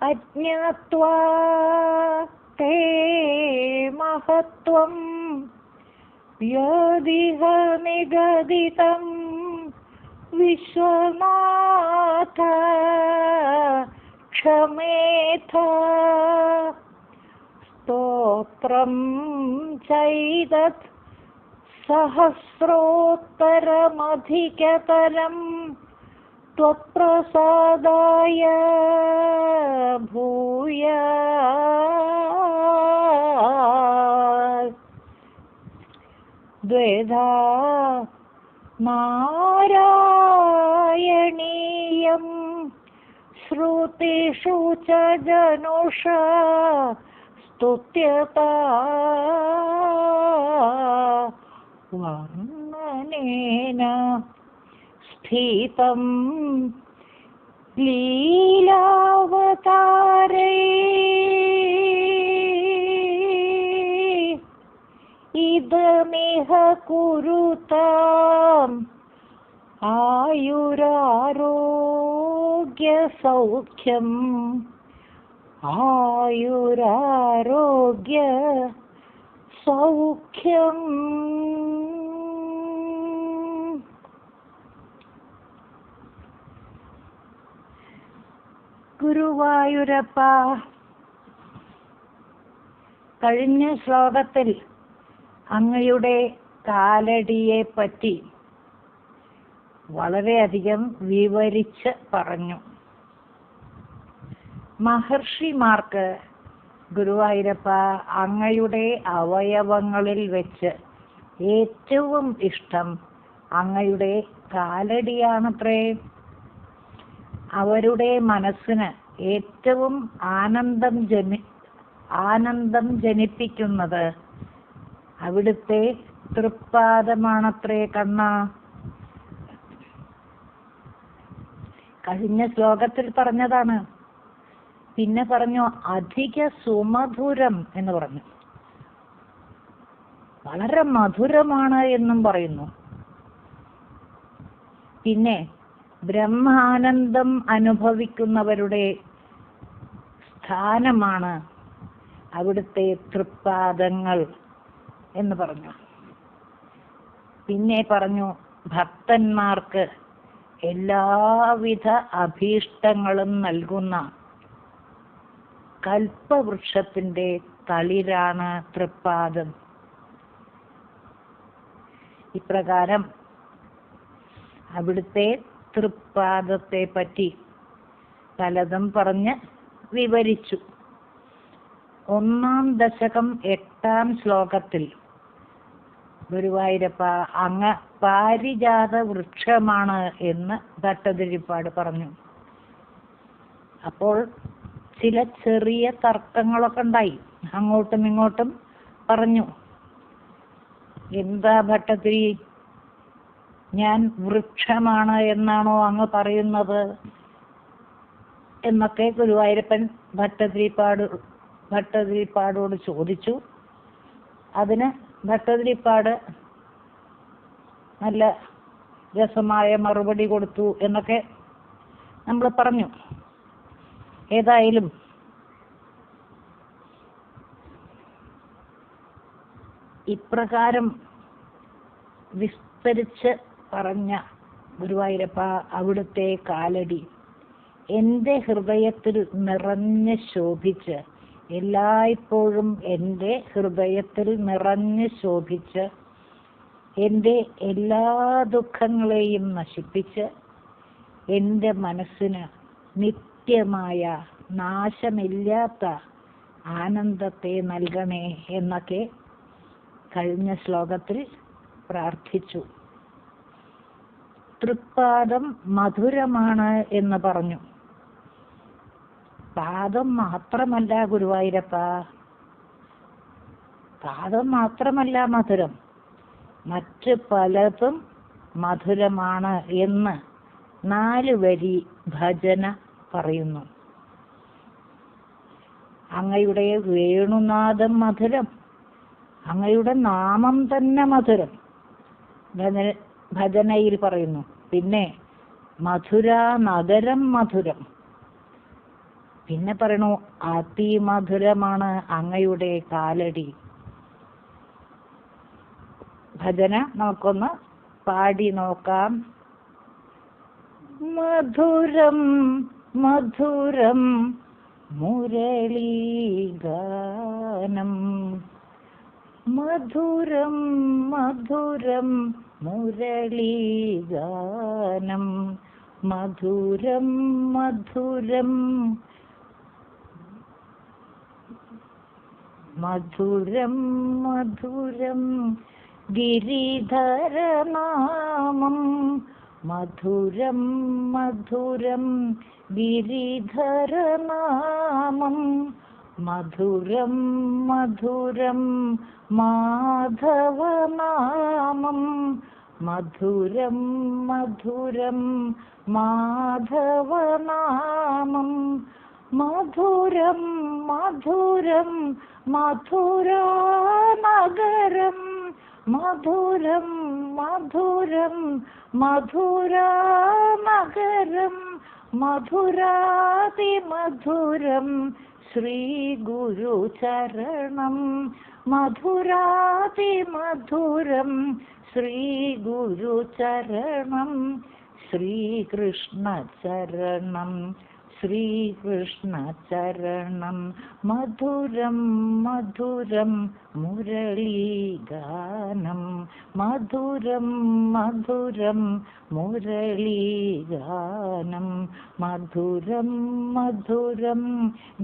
അജ്ഞാത്വാ തേ മഹത്വം യദിഹ നിഗദിതം വിശ്വനാഥ ക്ഷമേഥ. സ്തോത്രം ചൈതത് സഹസ്രോത്തരമധികതരം ത്വത്പ്രസാദായ ഭൂയാത്. ദ്വേധാ നാരായണീയം ശ്രുതിഷു ച ജനുഷാ സ്തുത്യതാ വർണ്ണനേന സ്ഥിതം ലീലാവതാരേ. ഇദമിഹ കുരുതാം ആയുരാരോഗ്യ സൗഖ്യം ആയുരാരോഗ്യ സൗഖ്യം. ഗുരുവായൂരപ്പ, കഴിഞ്ഞ ശ്ലോകത്തിൽ അങ്ങയുടെ കാലടിയെ പറ്റി വളരെയധികം വിവരിച്ച് പറഞ്ഞു. മഹർഷിമാർക്ക് ഗുരുവായൂരപ്പ അങ്ങയുടെ അവയവങ്ങളിൽ വെച്ച് ഏറ്റവും ഇഷ്ടം അങ്ങയുടെ കാലടിയാണത്രേ. അവരുടെ മനസ്സിന് ഏറ്റവും ആനന്ദം ജനിപ്പിക്കുന്നത് അവിടുത്തെ തൃപ്പാദമാണത്രേ കണ്ണ. കഴിഞ്ഞ ശ്ലോകത്തിൽ പറഞ്ഞതാണ്. പിന്നെ പറഞ്ഞു അധിക സുമധുരം എന്ന് പറഞ്ഞു. വളരെ മധുരമാണ് എന്നും പറയുന്നു. പിന്നെ ബ്രഹ്മാനന്ദം അനുഭവിക്കുന്നവരുടെ സ്ഥാനമാണ് അവിടുത്തെ തൃപ്പാദങ്ങൾ എന്ന് പറഞ്ഞു. പിന്നെ പറഞ്ഞു ഭക്തന്മാർക്ക് എല്ലാവിധ അഭീഷ്ടങ്ങളും നൽകുന്ന കൽപ്പവൃക്ഷത്തിന്റെ തളിരാണ് തൃപ്പാദം. ഇപ്രകാരം അവിടുത്തെ തൃപ്പാദത്തെ പറ്റി പലതും പറഞ്ഞ് വിവരിച്ചു. 1-ാം ദശകം 8-ാം ശ്ലോകത്തിൽ ഗുരുവായൂരപ്പ അങ്ങ് പാരിജാത വൃക്ഷമാണ് എന്ന് ഭട്ടതിരിപ്പാട് പറഞ്ഞു. അപ്പോൾ ചില ചെറിയ തർക്കങ്ങളൊക്കെ ഉണ്ടായി. അങ്ങോട്ടും ഇങ്ങോട്ടും പറഞ്ഞു, എന്താ ഭട്ടതിരി, ഞാൻ വൃക്ഷമാണ് എന്നാണോ അങ്ങ് പറയുന്നത് എന്നൊക്കെ ഗുരുവായൂരപ്പൻ ഭട്ടതിരിപ്പാടോട് ചോദിച്ചു. അതിന് ഭട്ടതിരിപ്പാട് നല്ല രസമായ മറുപടി കൊടുത്തു എന്നൊക്കെ നമ്മൾ പറഞ്ഞു. ഏതായാലും ഇപ്രകാരം വിസ്തരിച്ച് പറഞ്ഞ ഗുരുവായൂരപ്പ അവിടുത്തെ കാലടി എൻ്റെ ഹൃദയത്തിൽ നിറഞ്ഞ് ശോഭിച്ച്, എല്ലായ്പ്പോഴും എൻ്റെ ഹൃദയത്തിൽ നിറഞ്ഞ് ശോഭിച്ച് എൻ്റെ എല്ലാ ദുഃഖങ്ങളെയും നശിപ്പിച്ച് എൻ്റെ മനസ്സിന് നിത്യമായ നാശമില്ലാത്ത ആനന്ദത്തെ നൽകണേ എന്നൊക്കെ കഴിഞ്ഞ ശ്ലോകത്തിൽ പ്രാർത്ഥിച്ചു. തൃപ്പാദം മധുരമാണ് എന്ന് പറഞ്ഞു. പാദം മാത്രമല്ല ഗുരുവായൂരപ്പ, പാദം മാത്രമല്ല മധുരം, മറ്റ് പലതും മധുരമാണ് എന്ന് 4 വരി ഭജന പറയുന്നു. അങ്ങയുടെ വേണുനാദം മധുരം, അങ്ങയുടെ നാമം തന്നെ മധുരം ഭജനയിൽ പറയുന്നു. പിന്നെ മധുര നഗരം മധുരം, പിന്നെ പറയണു അതിമധുരമാണ് അങ്ങയുടെ കാലടി. ഭജന നമുക്കൊന്ന് പാടി നോക്കാം. മധുരം മധുരം മുരളീഗാനം, മധുരം മധുരം മുരളീഗാനം, മധുരം മധുരം മധുരം മധുരം ഗിരിധരനാമം, മധുരം മധുരം ഗിരിധരനാമം, മധുരം മധുരം മാധവനാമം, മധുരം മധുരം മാധവനാമം, മധുരം മധുരം മധുരാനഗരം, മധുരം മധുരം മധുരാനഗരം, മധുരാതിമധുരം ശ്രീ ഗുരുചരണം, മധുരാതിമധുരം ശ്രീ ഗുരുചരണം, ശ്രീകൃഷ്ണ ചരണം ശ്രീകൃഷ്ണ ചരണം, മധുരം മധുരം മുരളീഗാനം, മധുരം മധുരം മുരളീഗാനം, മധുരം മധുരം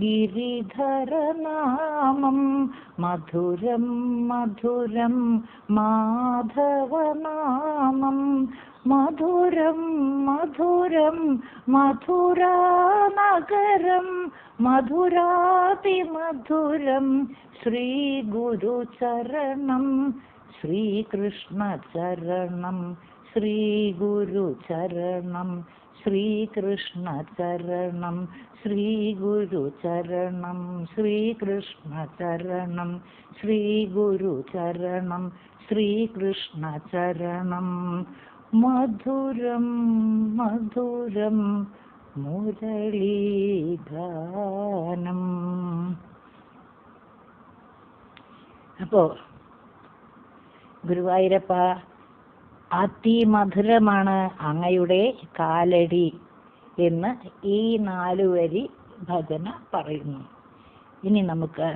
ഗിരിധരനാമം, മധുരം മധുരം മാധവനാമം, മധുരം മധുരം മധുരാനഗരം, മധുരാതിമധുരം ശ്രീ ഗുരുചരണം, ശ്രീകൃഷ്ണ ചരണം ശ്രീ ഗുരുചരണം, ശ്രീകൃഷ്ണ ചരണം ശ്രീ ഗുരുചരണം, ശ്രീകൃഷ്ണ ചരണം ശ്രീ ഗുരുചരണം, ശ്രീകൃഷ്ണ ചരണം, മധുരം മധുരം മുരളീഗാനം. അപ്പോ ഗുരുവായൂരപ്പ, അതിമധുരമാണ് അങ്ങയുടെ കാലടി എന്ന് ഈ 4 വരി ഭജന പറയുന്നു. ഇനി നമുക്ക്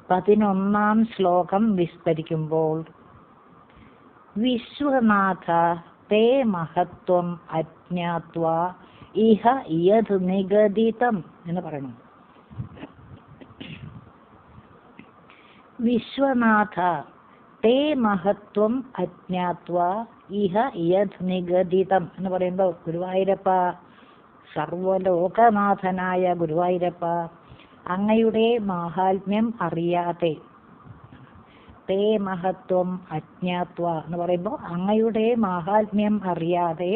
11ാം ശ്ലോകം വിസ്തരിക്കുമ്പോൾ, വിശ്വനാഥ തേ മഹത്വം അജ്ഞാത്വാ ഇഹ യത് നിഗദിതം എന്ന് പറയണം. വിശ്വനാഥ തേ മഹത്വം അജ്ഞാത്വാ ഇഹ യത് നിഗദിതം എന്ന് പറയുമ്പോൾ, ഗുരുവായൂരപ്പ, സർവലോകനാഥനായ ഗുരുവായൂരപ്പ, അങ്ങയുടെ മാഹാത്മ്യം അറിയാതെ, തേ മഹത്വം അജ്ഞാത്വ എന്ന് പറയുമ്പോൾ അങ്ങയുടെ മാഹാത്മ്യം അറിയാതെ,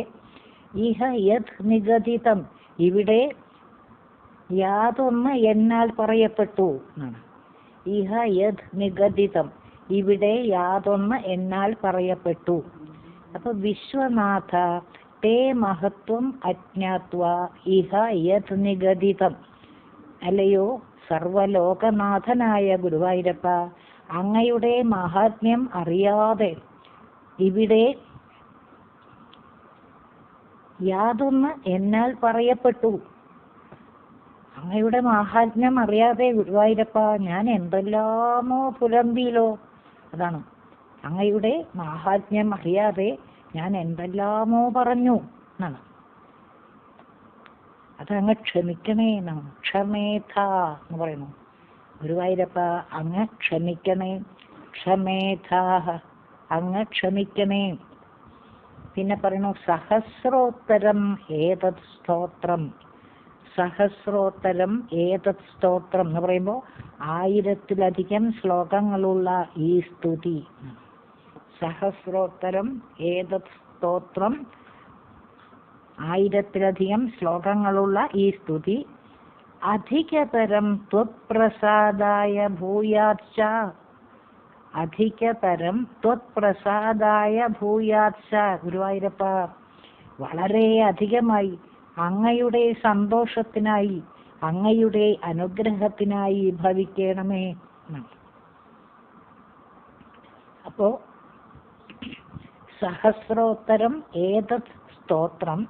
ഇഹ യത് നിഗദിതം ഇവിടെ യാതൊന്ന് എന്നാൽ പറയപ്പെട്ടു എന്നാണ്. ഇഹ യത് നിഗദിതം ഇവിടെ യാതൊന്ന് എന്നാൽ പറയപ്പെട്ടു. അപ്പൊ വിശ്വനാഥ തേ മഹത്വം അജ്ഞാത്വ ഇഹ യത് നിഗദിതം, അല്ലയോ സർവലോകനാഥനായ ഗുരുവായൂരപ്പ, അങ്ങയുടെ മഹാത്മ്യം അറിയാതെ ഇവിടെ യാതൊന്ന് എന്നാൽ പറയപ്പെട്ടു. അങ്ങയുടെ മഹാത്മ്യം അറിയാതെ ഗുരുവായൂരപ്പ ഞാൻ എന്തെല്ലാമോ പുലമ്പിയിലോ. അതാണ്, അങ്ങയുടെ മഹാത്മ്യം അറിയാതെ ഞാൻ എന്തെല്ലാമോ പറഞ്ഞു എന്നാണ്. അതങ്ങ് ക്ഷമിക്കണേ എന്നാണ്. ക്ഷമേഥ എന്ന് പറയുന്നു. ഗുരുവായൂരപ്പ അങ്ങ് ക്ഷമിക്കണേ, ക്ഷമേധാഹ അങ്ങ് ക്ഷമിക്കണേ. പിന്നെ പറയുന്നു, സഹസ്രോത്തരം ഏതത് സ്തോത്രം, സഹസ്രോത്തരം ഏതത് സ്തോത്രം എന്ന് പറയുമ്പോൾ 1000-ലധികം ശ്ലോകങ്ങളുള്ള ഈ സ്തുതി. സഹസ്രോത്തരം ഏതത് സ്തോത്രം, 1000-ലധികം ശ്ലോകങ്ങളുള്ള ഈ സ്തുതി. അധികതരം ത്വത്പ്രസാദായ ഭൂയാച്ച, അധികതരം ത്വത്പ്രസാദായ ഭൂയാച്ച. ഗുരുവായൂരപ്പ, വളരെ അധികമായി അങ്ങയുടെ സന്തോഷത്തിനായി അങ്ങയുടെ അനുഗ്രഹത്തിനായി ഭവിക്കണമേ. അപ്പോ സഹസ്രോത്തരം ഏതത് സ്തോത്രം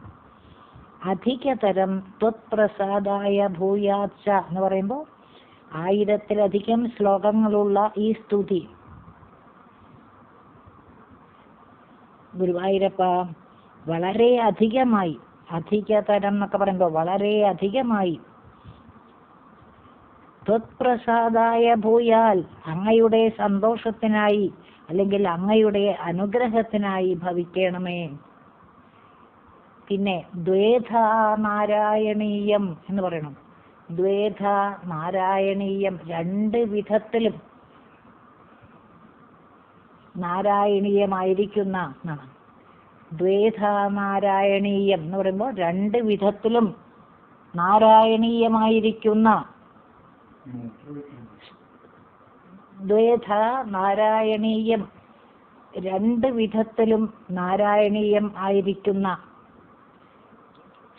അധികതരം ത്വത്പ്രസാദായ ഭൂയാച്ച എന്ന് പറയുമ്പോൾ 1000-ലധികം ശ്ലോകങ്ങളുള്ള ഈ സ്തുതി ഗുരുവായൂരപ്പ വളരെ അധികമായി, അധികതരം എന്നൊക്കെ പറയുമ്പോൾ വളരെ അധികമായി, ത്വത്പ്രസാദായ ഭൂയാൽ അങ്ങയുടെ സന്തോഷത്തിനായി അല്ലെങ്കിൽ അങ്ങയുടെ അനുഗ്രഹത്തിനായി ഭവിക്കണമേ. പിന്നെ ദ്വേധ നാരായണീയം എന്ന് പറയണം. ദ്വേധ നാരായണീയം, 2 വിധത്തിലും നാരായണീയമായിരിക്കുന്ന എന്നാണ്. ദ്വേധ നാരായണീയം എന്ന് പറയുമ്പോൾ 2 വിധത്തിലും നാരായണീയമായിരിക്കുന്ന, ദ്വേധ നാരായണീയം 2 വിധത്തിലും നാരായണീയം ആയിരിക്കുന്ന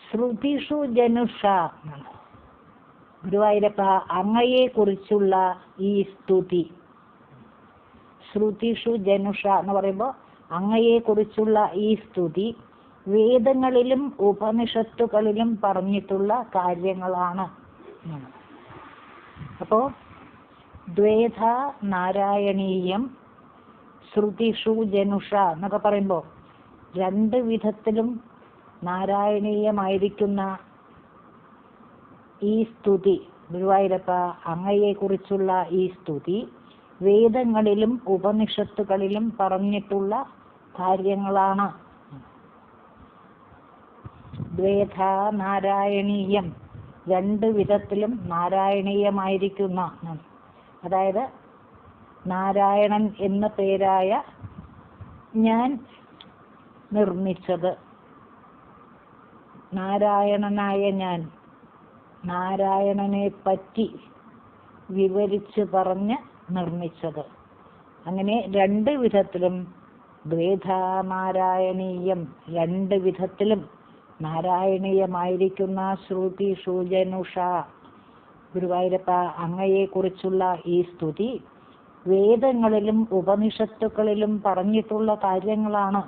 ശ്രുതിഷു ജനുഷ. ഗുരുവായൂരപ്പ അങ്ങയെ കുറിച്ചുള്ള ഈ സ്തുതി, ശ്രുതിഷു ജനുഷ എന്ന് പറയുമ്പോൾ അങ്ങയെ കുറിച്ചുള്ള ഈ സ്തുതി വേദങ്ങളിലും ഉപനിഷത്തുകളിലും പറഞ്ഞിട്ടുള്ള കാര്യങ്ങളാണ്. അപ്പോ ദ്വേധ നാരായണീയം ശ്രുതിഷു ജനുഷ എന്നൊക്കെ പറയുമ്പോൾ 2 വിധത്തിലും നാരായണീയമായിരിക്കുന്ന ഈ സ്തുതി, ഗുരുവായൂരപ്പ അങ്ങയെ കുറിച്ചുള്ള ഈ സ്തുതി വേദങ്ങളിലും ഉപനിഷത്തുകളിലും പറഞ്ഞിട്ടുള്ള കാര്യങ്ങളാണ്. ദ്വേധ നാരായണീയം 2 വിധത്തിലും നാരായണീയമായിരിക്കുന്ന, അതായത് നാരായണൻ എന്ന പേരായ ഞാൻ നിർമ്മിച്ചത്, നാരായണനായ ഞാൻ നാരായണനെ പറ്റി വിവരിച്ച് പറഞ്ഞ് നിർമ്മിച്ചത്. അങ്ങനെ 2 വിധത്തിലും ദ്വേധ നാരായണീയം, 2 വിധത്തിലും നാരായണീയമായിരിക്കുന്ന ശ്രുതി ഷൂജനുഷ ഗുരുവായൂരപ്പ അങ്ങയെ കുറിച്ചുള്ള ഈ സ്തുതി വേദങ്ങളിലും ഉപനിഷത്തുക്കളിലും പറഞ്ഞിട്ടുള്ള കാര്യങ്ങളാണ്.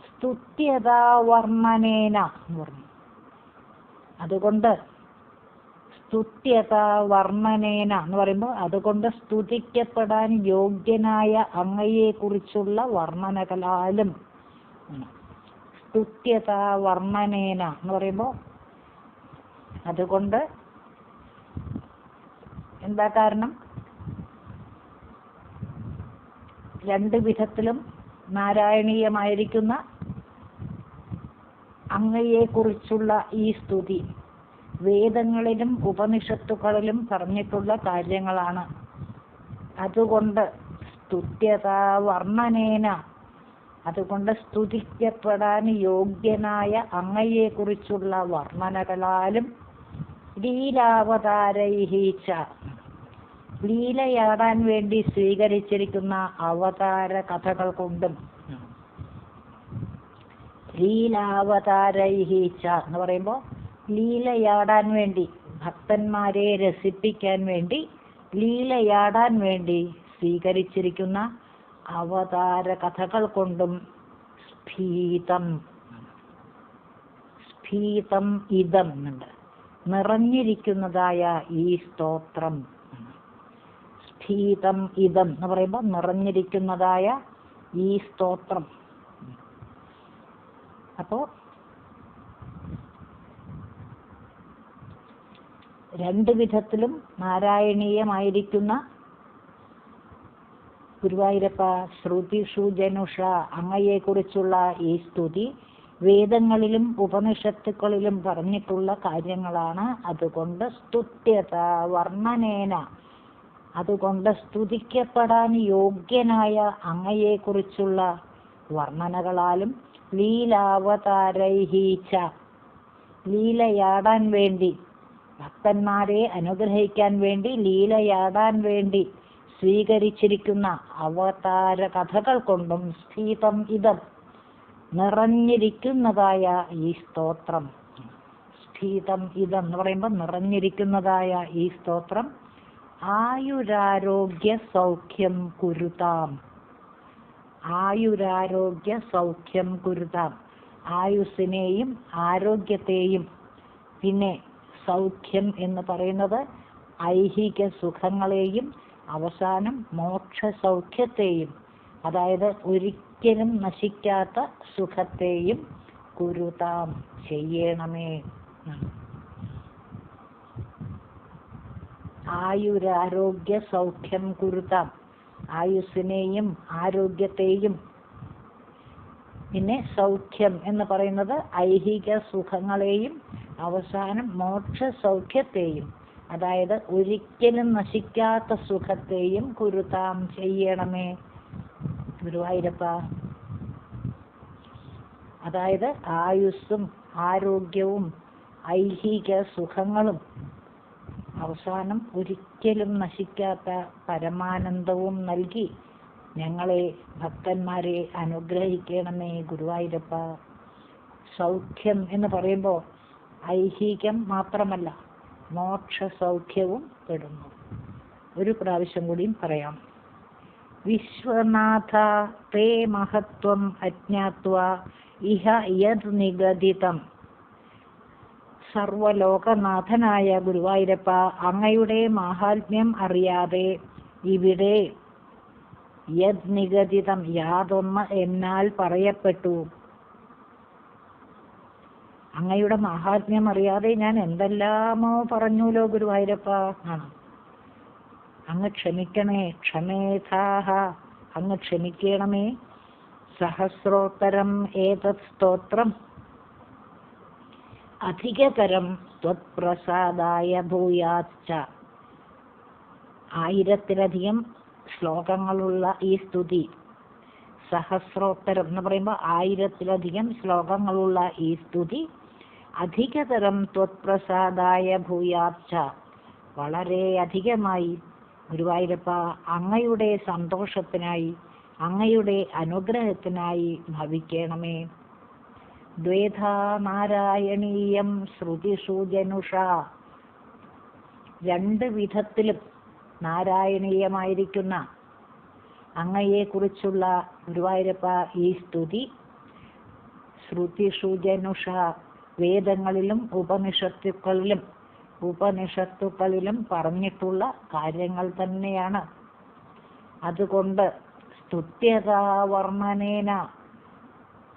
സ്തുത്യത വർണ്ണനേന എന്ന് പറഞ്ഞു. അതുകൊണ്ട് സ്തുത്യത വർണ്ണനേന എന്ന് പറയുമ്പോൾ അതുകൊണ്ട് സ്തുതിക്കപ്പെടാൻ യോഗ്യനായ അങ്ങയെ കുറിച്ചുള്ള വർണ്ണനകളാലും, സ്തുത്യത വർണ്ണനേന എന്ന് പറയുമ്പോൾ അതുകൊണ്ട് എന്താ കാരണം? 2 വിധത്തിലും നാരായണീയമായിരിക്കുന്ന അങ്ങയെ കുറിച്ചുള്ള ഈ സ്തുതി വേദങ്ങളിലും ഉപനിഷത്തുകളിലും പറഞ്ഞിട്ടുള്ള കാര്യങ്ങളാണ്. അതുകൊണ്ട് സ്തുത്യത വർണ്ണനേന, അതുകൊണ്ട് സ്തുതിക്കപ്പെടാൻ യോഗ്യനായ അങ്ങയെ കുറിച്ചുള്ള വർണ്ണനകളാലും ലീലാവതാരൈഹീച്ച, ലീലയാടാൻ വേണ്ടി സ്വീകരിച്ചിരിക്കുന്ന അവതാര കഥകൾ കൊണ്ടും, ലീലാവതാരൈഹീച്ച എന്ന് പറയുമ്പോൾ ലീലയാടാൻ വേണ്ടി, ഭക്തന്മാരെ രസിപ്പിക്കാൻ വേണ്ടി, ലീലയാടാൻ വേണ്ടി സ്വീകരിച്ചിരിക്കുന്ന അവതാര കഥകൾ കൊണ്ടും സ്ഫീതം, സ്ഫീതം ഇതം എന്നുണ്ട്, നിറഞ്ഞിരിക്കുന്നതായ ഈ സ്തോത്രം. സ്ഫീതം ഇതം എന്ന് പറയുമ്പോൾ നിറഞ്ഞിരിക്കുന്നതായ ഈ സ്തോത്രം. അപ്പോ 2 വിധത്തിലും നാരായണീയമായിരിക്കുന്ന ഗുരുവായൂരപ്പ ശ്രുതിഷു ജനുഷ അങ്ങയെ കുറിച്ചുള്ള ഈ സ്തുതി വേദങ്ങളിലും ഉപനിഷത്തുക്കളിലും പറഞ്ഞിട്ടുള്ള കാര്യങ്ങളാണ്. അതുകൊണ്ട് സ്തുത്യത വർണ്ണനേന, അതുകൊണ്ട് സ്തുതിക്കപ്പെടാൻ യോഗ്യനായ അങ്ങയെ കുറിച്ചുള്ള വർണ്ണനകളാലും ലീലാവതാരൈഹീച്ച, ലീലയാടാൻ വേണ്ടി, ഭക്തന്മാരെ അനുഗ്രഹിക്കാൻ വേണ്ടി ലീലയാടാൻ വേണ്ടി സ്വീകരിച്ചിരിക്കുന്ന അവതാര കഥകൾ കൊണ്ടും സ്ഫീതം ഇതം, നിറഞ്ഞിരിക്കുന്നതായ ഈ സ്തോത്രം. സ്ഫീതം ഇതം എന്ന് പറയുമ്പോൾ നിറഞ്ഞിരിക്കുന്നതായ ഈ സ്തോത്രം ആയുരാരോഗ്യ സൗഖ്യം കുരുതാം. ആയുരാരോഗ്യ സൗഖ്യം കുരുതാം. ആയുസ്സിനെയും ആരോഗ്യത്തെയും, പിന്നെ സൗഖ്യം എന്ന് പറയുന്നത് ഐഹിക സുഖങ്ങളെയും അവസാനം മോക്ഷ സൗഖ്യത്തെയും, അതായത് ഒരിക്കലും നശിക്കാത്ത സുഖത്തെയും കുരുതാം ചെയ്യണമേ. ആയുരാരോഗ്യ സൗഖ്യം കുരുതാം. ആയുസ്സിനെയും ആരോഗ്യത്തെയും, പിന്നെ സൗഖ്യം എന്ന് പറയുന്നത് ഐഹിക സുഖങ്ങളെയും അവസാനം മോക്ഷ സൗഖ്യത്തെയും, അതായത് ഒരിക്കലും നശിക്കാത്ത സുഖത്തെയും കുരുതാം ചെയ്യണമേ ഗുരുവായൂരപ്പ. അതായത് ആയുസ്സും ആരോഗ്യവും ഐഹിക സുഖങ്ങളും അവസാനം ഒരിക്കലും നശിക്കാത്ത പരമാനന്ദവും നൽകി ഞങ്ങളെ ഭക്തന്മാരെ അനുഗ്രഹിക്കണമേ ഗുരുവായൂരപ്പ. സൗഖ്യം എന്ന് പറയുമ്പോൾ ഐഹികം മാത്രമല്ല, മോക്ഷ സൗഖ്യവും പെടുന്നു. ഒരു പ്രാവശ്യം കൂടിയും പറയാം. വിശ്വനാഥ തേ മഹത്വം അജ്ഞാത്വാ ഇഹ യത് നിഗദിതം. സർവലോകനാഥനായ ഗുരുവായൂരപ്പ, അങ്ങയുടെ മാഹാത്മ്യം അറിയാതെ ഇവിടെ യത് നിഗദിതം യാതൊന്ന് എന്നാൽ പറയപ്പെട്ടു. അങ്ങയുടെ മാഹാത്മ്യം അറിയാതെ ഞാൻ എന്തെല്ലാമോ പറഞ്ഞുല്ലോ ഗുരുവായൂരപ്പ ആണ്. അങ്ങ് ക്ഷമിക്കണേ, ക്ഷമേധാഹ, അങ്ങ് ക്ഷമിക്കണമേ. സഹസ്രോത്തരം ഏതത് സ്തോത്രം അധികതരം ത്വത്പ്രസാദായ ഭൂയാച്ച. 1000-ലധികം ശ്ലോകങ്ങളുള്ള ഈ സ്തുതി, സഹസ്രോത്തരം എന്ന് പറയുമ്പോൾ 1000-ലധികം ശ്ലോകങ്ങളുള്ള ഈ സ്തുതി അധികതരം ത്വത്പ്രസാദായ ഭൂയാച്ച, വളരെ അധികമായി ഗുരുവായൂരപ്പ അങ്ങയുടെ സന്തോഷത്തിനായി, അങ്ങയുടെ അനുഗ്രഹത്തിനായി ഭവിക്കണമേ. ദ്വേധാ നാരായണീയം ശ്രുതിഷു ജനുഷ. 2 വിധത്തിലും നാരായണീയമായിരിക്കുന്ന അങ്ങയെക്കുറിച്ചുള്ള ഗുരുവായൂരപ്പ ഈ സ്തുതി ശ്രുതിഷു ജനുഷ, വേദങ്ങളിലും ഉപനിഷത്തുക്കളിലും പറഞ്ഞിട്ടുള്ള കാര്യങ്ങൾ തന്നെയാണ്. അതുകൊണ്ട് സ്തുത്യതാവർണ്ണനേന,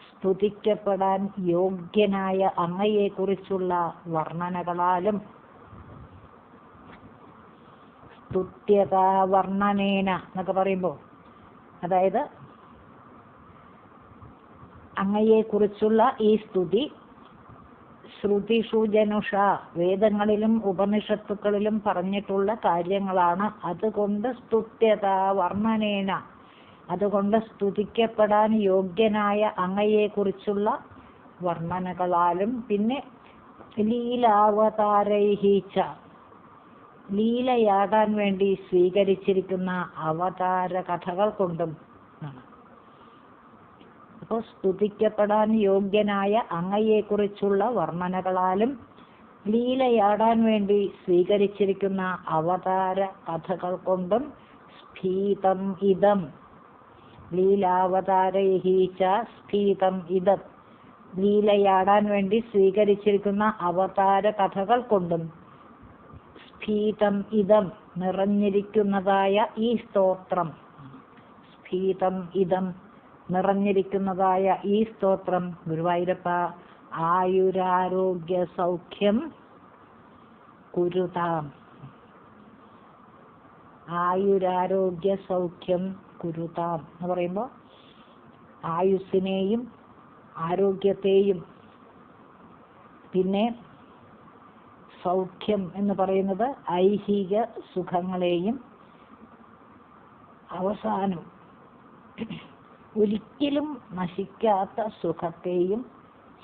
സ്തുതിക്കപ്പെടാൻ യോഗ്യനായ അങ്ങയെക്കുറിച്ചുള്ള വർണ്ണനകളാലും, സ്തുത്യതാവർണ്ണനേന എന്നൊക്കെ പറയുമ്പോൾ അതായത് അങ്ങയെക്കുറിച്ചുള്ള ഈ സ്തുതി ശ്രുതിഷു ജനുഷ, വേദങ്ങളിലും ഉപനിഷത്തുക്കളിലും പറഞ്ഞിട്ടുള്ള കാര്യങ്ങളാണ്. അതുകൊണ്ട് സ്തുത്യതാവർണ്ണനേന, അതുകൊണ്ട് സ്തുതിക്കപ്പെടാൻ യോഗ്യനായ അങ്ങയെക്കുറിച്ചുള്ള വർണ്ണനകളാലും, പിന്നെ ലീലാവതാരൈഹീച്ച, ലീലയാകാൻ വേണ്ടി സ്വീകരിച്ചിരിക്കുന്ന അവതാര കഥകൾ കൊണ്ടും ആണ്. അപ്പോൾ സ്തുതിക്കപ്പെടാൻ യോഗ്യനായ അങ്ങയെക്കുറിച്ചുള്ള വർണ്ണനകളാലും ലീലയാടാൻ വേണ്ടി സ്വീകരിച്ചിരിക്കുന്ന അവതാര കഥകൾ കൊണ്ടും സ്ഫീതം ഇതം, ലീലാവതാരൈഹീച്ച സ്ഫീതം ഇതം, ലീലയാടാൻ വേണ്ടി സ്വീകരിച്ചിരിക്കുന്ന അവതാര കഥകൾ കൊണ്ടും സ്ഫീതം ഇതം നിറഞ്ഞിരിക്കുന്നതായ ഈ സ്തോത്രം, സ്ഫീതം ഇതം നിറഞ്ഞിരിക്കുന്നതായ ഈ സ്തോത്രം ഗുരുവായൂരപ്പ ആയുരാരോഗ്യ സൗഖ്യം കുരുതാം. ആയുരാരോഗ്യ സൗഖ്യം കുരുതാം എന്ന് പറയുമ്പോൾ ആയുസ്സിനെയും ആരോഗ്യത്തെയും, പിന്നെ സൗഖ്യം എന്ന് പറയുന്നത് ഐഹിക സുഖങ്ങളെയും, അവസാനം ഒരിക്കലും നശിക്കാത്ത സുഖത്തെയും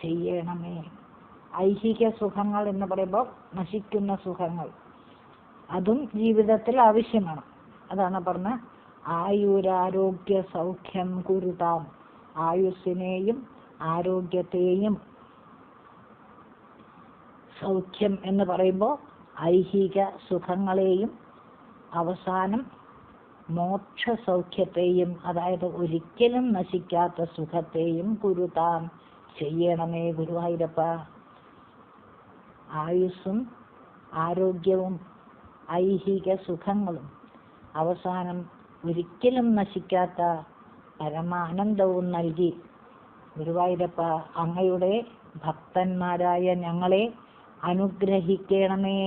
ചെയ്യണമേ. ഐഹിക സുഖങ്ങൾ എന്ന് പറയുമ്പോൾ നശിക്കുന്ന സുഖങ്ങൾ, അതും ജീവിതത്തിൽ ആവശ്യമാണ്. അതാണ് പറഞ്ഞ ആയുരാരോഗ്യ സൗഖ്യം കുരുതാം. ആയുസ്സിനെയും ആരോഗ്യത്തെയും സൗഖ്യം എന്ന് പറയുമ്പോൾ ഐഹിക സുഖങ്ങളെയും അവസാനം മോക്ഷ സൗഖ്യത്തെയും, അതായത് ഒരിക്കലും നശിക്കാത്ത സുഖത്തെയും കുരുതാം ചെയ്യണമേ ഗുരുവായൂരപ്പ. ആയുസ്സും ആരോഗ്യവും ഐഹിക സുഖങ്ങളും അവസാനം ഒരിക്കലും നശിക്കാത്ത പരമാനന്ദവും നൽകി ഗുരുവായൂരപ്പ അങ്ങയുടെ ഭക്തന്മാരായ ഞങ്ങളെ അനുഗ്രഹിക്കണമേ.